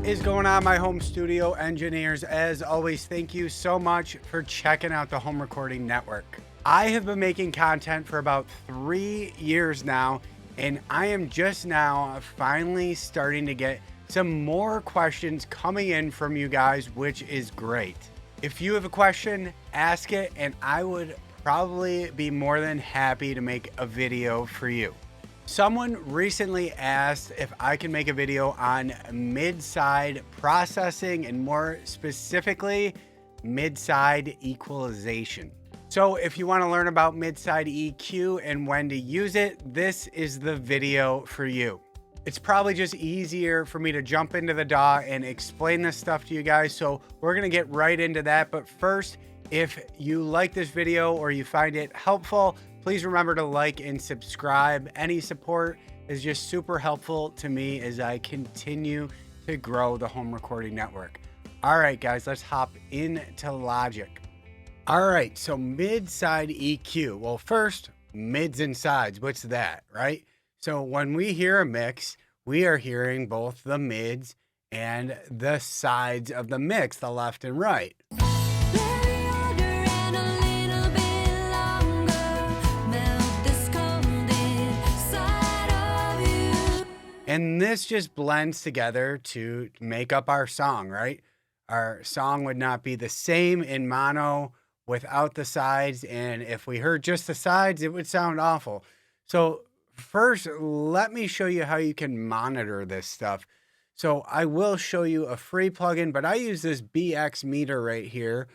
Is going on, my home studio engineers? As always, thank you so much for checking out the Home Recording Network. I have been making content for about 3 years now, and I am just now finally starting to get some more questions coming in from you guys, which is great. If you have a question, ask it, and I would probably be more than happy to make a video for you. Someone recently asked if I can make a video on MidSide processing and more specifically, MidSide equalization. So if you want to learn about MidSide EQ and when to use it, this is the video for you. It's probably just easier for me to jump into the DAW and explain this stuff to you guys. So we're going to get right into that. But first, if you like this video or you find it helpful, please remember to like and subscribe. Any support is just super helpful to me as I continue to grow the Home Recording Network. All right, guys, let's hop into Logic. All right, so MidSide EQ. Well, first, mids and sides. What's that, right? So when we hear a mix, we are hearing both the mids and the sides of the mix, the left and right. And this just blends together to make up our song, right? Our song would not be the same in mono without the sides. And if we heard just the sides, it would sound awful. So first, let me show you how you can monitor this stuff. So I will show you a free plugin, but I use this BX meter right here,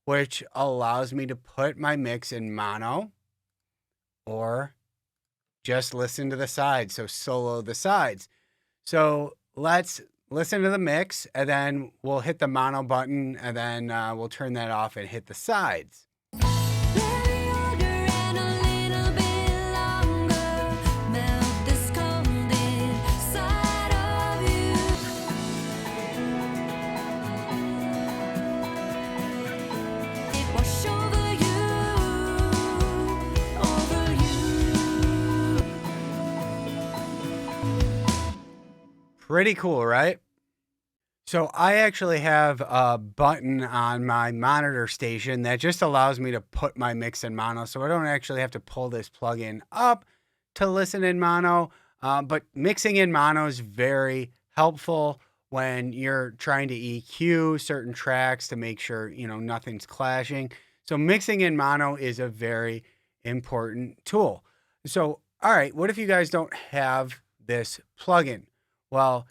which allows me to put my mix in mono or just listen to the sides. So solo the sides. So let's listen to the mix and then we'll hit the mono button and then we'll turn that off and hit the sides. Pretty cool, right? So I actually have a button on my monitor station that just allows me to put my mix in mono. So I don't actually have to pull this plugin up to listen in mono. But mixing in mono is very helpful when you're trying to EQ certain tracks to make sure, nothing's clashing. So mixing in mono is a very important tool. So, all right, what if you guys don't have this plugin? Well,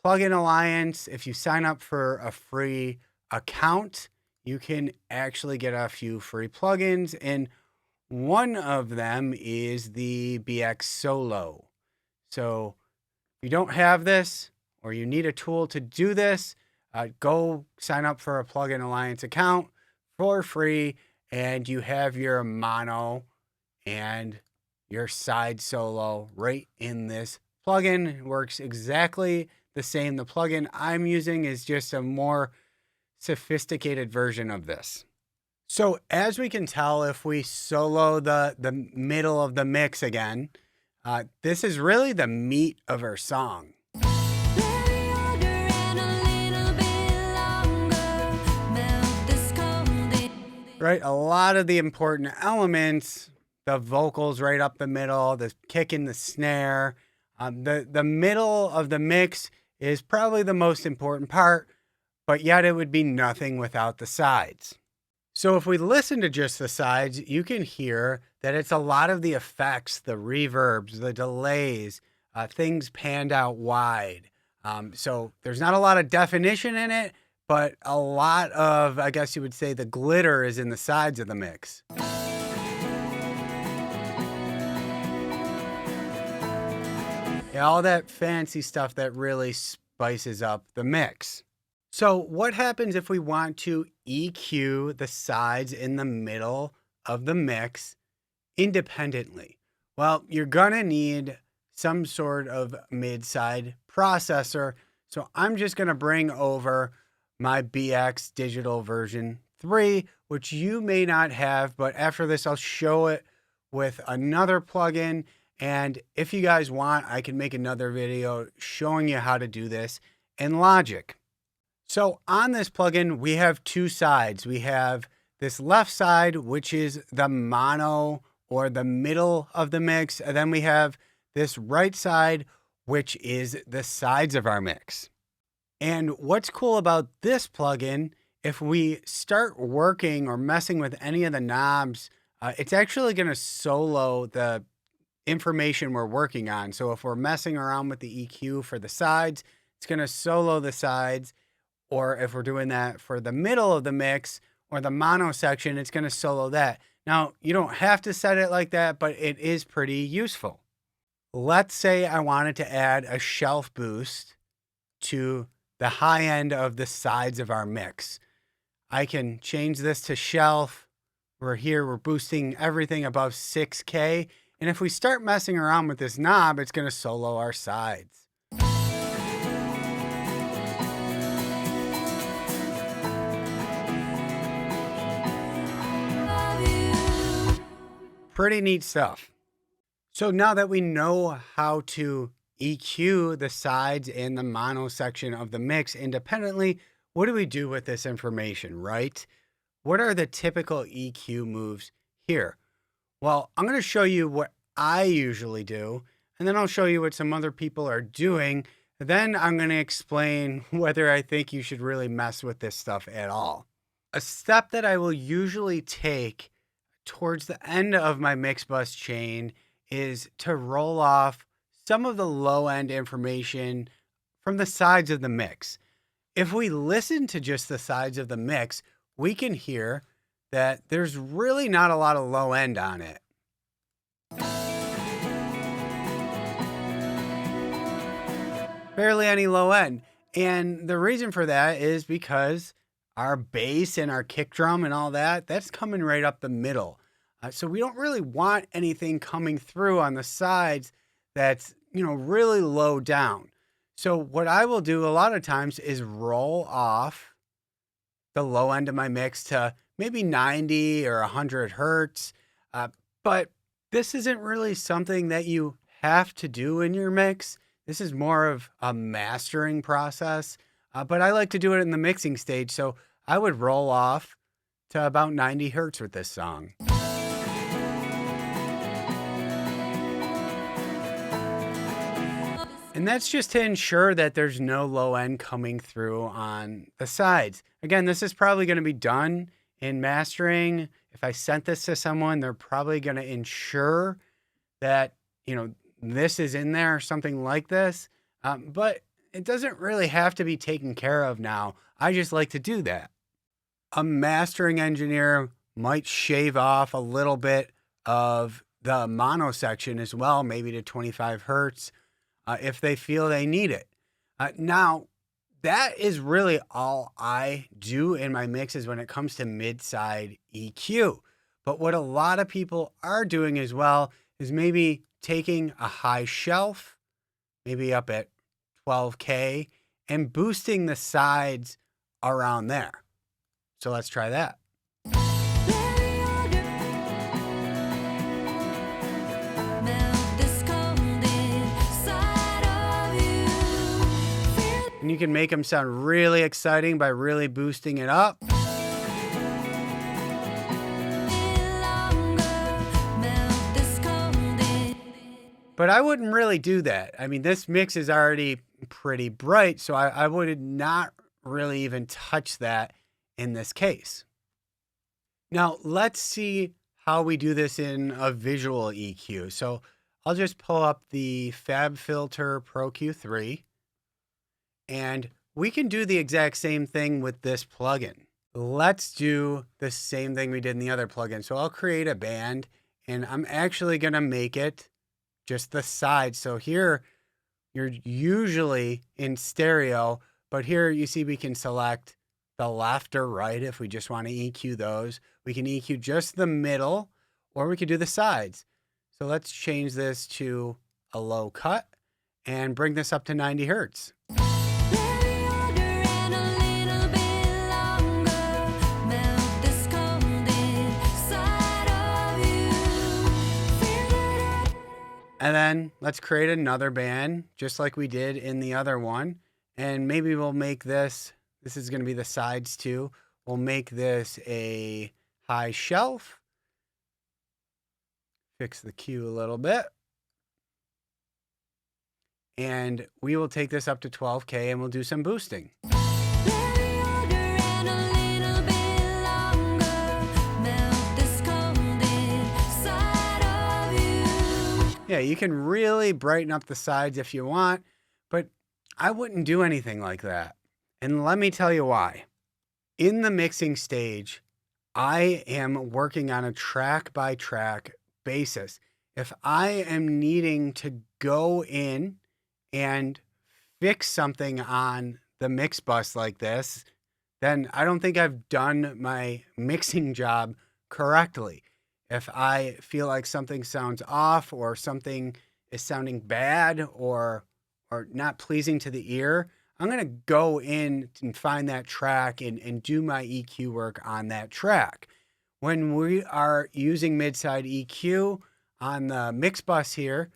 Plugin Alliance, if you sign up for a free account, you can actually get a few free plugins. And one of them is the BX Solo. So if you don't have this or you need a tool to do this, go sign up for a Plugin Alliance account for free. And you have your mono and your side solo right in this plugin. It works exactly the same. The plugin I'm using is just a more sophisticated version of this. So as we can tell, if we solo the middle of the mix again, this is really the meat of our song. Right, a lot of the important elements, the vocals right up the middle, the kick in the snare, the middle of the mix is probably the most important part, but yet it would be nothing without the sides. So if we listen to just the sides, you can hear that it's a lot of the effects, the reverbs, the delays, things panned out wide. So there's not a lot of definition in it, but a lot of, I guess you would say, the glitter is in the sides of the mix. Yeah, all that fancy stuff that really spices up the mix. So what happens if we want to EQ the sides in the middle of the mix independently? Well, you're gonna need some sort of MidSide processor. So I'm just gonna bring over my BX Digital version 3, which you may not have, but after this I'll show it with another plugin. And if you guys want, I can make another video showing you how to do this and logic. So on this plugin, we have two sides. We have this left side, which is the mono or the middle of the mix. And then we have this right side, which is the sides of our mix. And what's cool about this plugin, if we start working or messing with any of the knobs, it's actually going to solo the information we're working on. So if we're messing around with the EQ for the sides, it's going to solo the sides. Or if we're doing that for the middle of the mix or the mono section, it's going to solo that. Now, you don't have to set it like that, but it is pretty useful. Let's say I wanted to add a shelf boost to the high end of the sides of our mix. I can change this to shelf. We're boosting everything above 6K. And if we start messing around with this knob, it's going to solo our sides. Pretty neat stuff. So now that we know how to EQ the sides and the mono section of the mix independently, what do we do with this information, right? What are the typical EQ moves here? Well, I'm going to show you what I usually do, and then I'll show you what some other people are doing. Then I'm going to explain whether I think you should really mess with this stuff at all. A step that I will usually take towards the end of my mix bus chain is to roll off some of the low end information from the sides of the mix. If we listen to just the sides of the mix, we can hear that there's really not a lot of low end on it. Barely any low end. And the reason for that is because our bass and our kick drum and all that, that's coming right up the middle. So we don't really want anything coming through on the sides that's, really low down. So what I will do a lot of times is roll off the low end of my mix to maybe 90 or 100 hertz. But this isn't really something that you have to do in your mix. This is more of a mastering process. But I like to do it in the mixing stage. So I would roll off to about 90 hertz with this song. And that's just to ensure that there's no low end coming through on the sides. Again, this is probably going to be done in mastering. If I sent this to someone, they're probably going to ensure that, this is in there or something like this. But it doesn't really have to be taken care of now. I just like to do that. A mastering engineer might shave off a little bit of the mono section as well, maybe to 25 hertz. If they feel they need it. Now, that is really all I do in my mixes when it comes to MidSide EQ. But what a lot of people are doing as well is maybe taking a high shelf, maybe up at 12K, and boosting the sides around there. So let's try that. And you can make them sound really exciting by really boosting it up. But I wouldn't really do that. I mean, this mix is already pretty bright, so I would not really even touch that in this case. Now, let's see how we do this in a visual EQ. So I'll just pull up the FabFilter Pro Q3. And we can do the exact same thing with this plugin. Let's do the same thing we did in the other plugin. So I'll create a band, and I'm actually going to make it just the sides. So here, you're usually in stereo, but here you see we can select the left or right if we just want to EQ those. We can EQ just the middle, or we could do the sides. So let's change this to a low cut and bring this up to 90 hertz. And then let's create another band, just like we did in the other one. And maybe we'll make this is going to be the sides too. We'll make this a high shelf. Fix the Q a little bit. And we will take this up to 12K and we'll do some boosting. Yeah, you can really brighten up the sides if you want, but I wouldn't do anything like that. And let me tell you why. In the mixing stage, I am working on a track by track basis. If I am needing to go in and fix something on the mix bus like this, then I don't think I've done my mixing job correctly. If I feel like something sounds off or something is sounding bad or not pleasing to the ear, I'm going to go in and find that track and do my EQ work on that track. When we are using MidSide EQ on the mix bus here,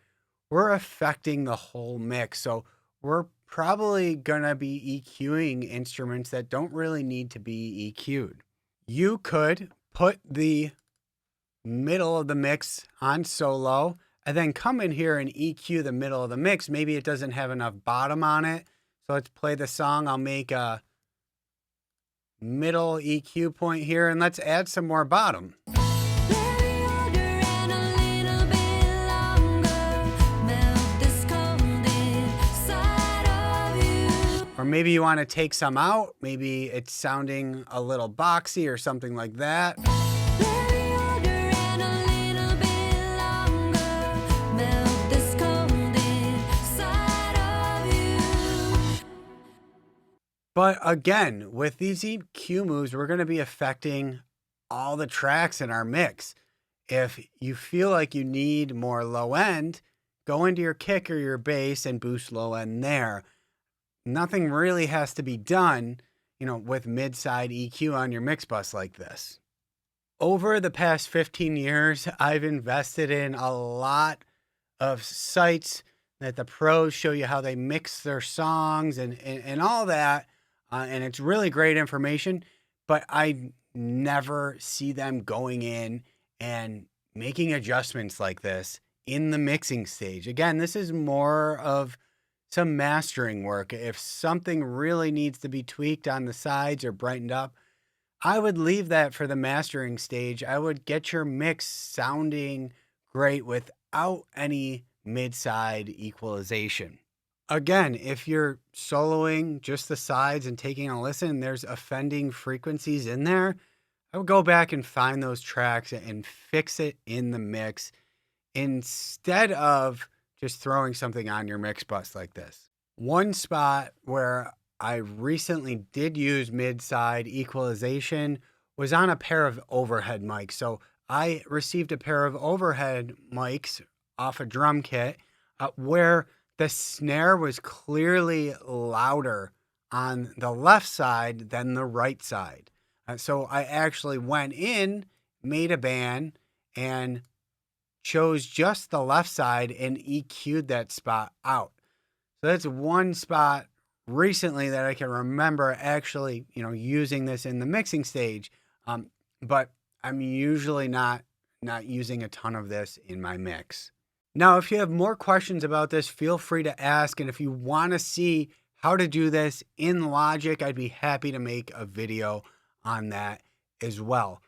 we're affecting the whole mix. So we're probably going to be EQing instruments that don't really need to be EQ'd. You could put the middle of the mix on solo and then come in here and EQ the middle of the mix. Maybe it doesn't have enough bottom on it. So let's play the song. I'll make a middle EQ point here and let's add some more bottom. Or maybe you want to take some out. Maybe it's sounding a little boxy or something like that. But again, with these EQ moves, we're going to be affecting all the tracks in our mix. If you feel like you need more low end, go into your kick or your bass and boost low end there. Nothing really has to be done, with MidSide EQ on your mix bus like this. Over the past 15 years, I've invested in a lot of sites that the pros show you how they mix their songs and all that. And it's really great information, but I never see them going in and making adjustments like this in the mixing stage. Again, this is more of some mastering work. If something really needs to be tweaked on the sides or brightened up, I would leave that for the mastering stage. I would get your mix sounding great without any mid-side equalization. Again, if you're soloing just the sides and taking a listen and there's offending frequencies in there, I would go back and find those tracks and fix it in the mix instead of just throwing something on your mix bus like this. One spot where I recently did use mid-side equalization was on a pair of overhead mics. So I received a pair of overhead mics off a drum kit where the snare was clearly louder on the left side than the right side. So I actually went in, made a band, and chose just the left side and EQ'd that spot out. So that's one spot recently that I can remember actually, using this in the mixing stage. But I'm usually not using a ton of this in my mix. Now, if you have more questions about this, feel free to ask. And if you want to see how to do this in Logic, I'd be happy to make a video on that as well.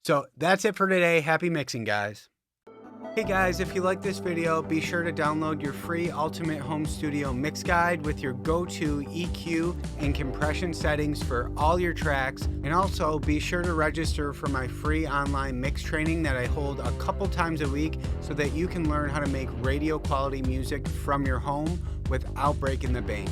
So that's it for today. Happy mixing, guys. Hey guys, if you like this video, be sure to download your free Ultimate Home Studio Mix Guide with your go-to EQ and compression settings for all your tracks. And also be sure to register for my free online mix training that I hold a couple times a week so that you can learn how to make radio quality music from your home without breaking the bank.